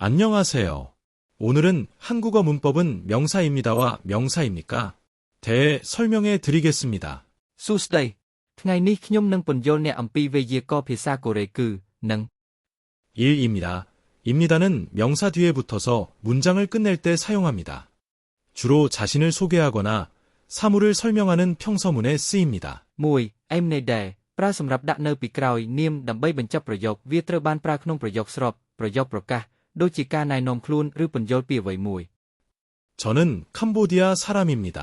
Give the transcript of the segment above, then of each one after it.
안녕하세요. 오늘은 한국어 문법은 명사입니다와 명사입니까? 대해 설명해 드리겠습니다. សួស្តីថ្ងៃនេះខ្ញុំនឹងពន្យល់អ្នកអំពីវេយ្យាករណ៍ភាសាកូរ៉េគឺនឹង 1입니다. 입니다는 명사 뒤에 붙어서 문장을 끝낼 때 사용합니다. 주로 자신을 소개하거나 사물을 설명하는 평서문에 쓰입니다. 1. Em này đề ប្រើសម្រាប់ដាក់នៅពីក្រោយនាមដើម្បីបញ្ចប់ប្រយោគវាត្រូវបានប្រើក្នុងប្រយោគស្របប្រយោគប្រកាសដូចជាការណែនាំខ្លួនឬពន្យល់ពីអ្វីមួយ 저는 캄보디아 사람입니다.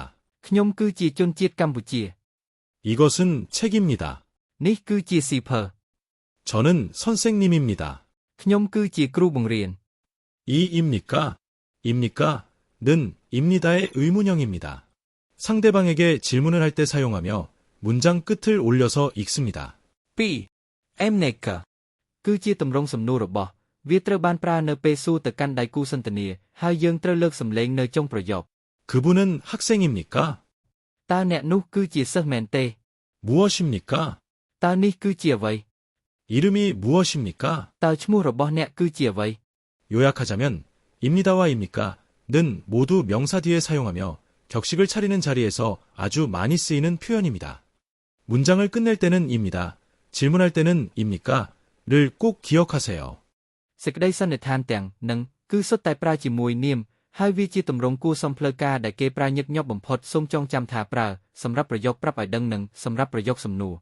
ខ្ញុំគឺជាជនជាតិកម្ពុជា 이것은 책입니다. នេះគឺជាសៀវភៅ 저는 선생님입니다. ខ្ញុំគឺជាគ្រូបង្រៀន 이입니까? 입니까? 는 입니다의 의문형입니다. 상대방에게 질문을 할 때 사용하며 문장 끝을 올려서 읽습니다. 2. Em này គឺជាទម្រង់សំណួររបស់វាត្រូវបានប្រើនៅពេលសួរទៅកាន់ដៃគូសន្ទនាហើយយើងត្រូវលើកសំឡេងនៅចុងប្រយោគ 그분은 학생입니까? តើអ្នកនោះគឺជាសិស្សមែនទេ 무엇입니까? តើនេះគឺជាអ្វី 이름이 무엇입니까? តើឈ្មោះរបស់អ្នកគឺជាអ្វី 요약하자면 입니다와 입니까? 는 모두 명사 뒤에 사용하며 격식을 차리는 자리에서 아주 많이 쓰이는 표현입니다. 문장을 끝낼 때는 입니다. 질문할 때는 입니까? 를 꼭 기억하세요. សេចក្តីសន្និដ្ឋានទាំងនឹងគឺសុទ្ធតែប្រើជាមួយនាមហើយវាជាទម្រង់គួរសមផ្លូវការដែលគេប្រើញឹកញាប់បំផុតសូមចងចាំថាប្រើសម្រាប់ប្រយោគប្រាប់ឲ្យដឹងនិងសម្រាប់ប្រយោគសំណួរ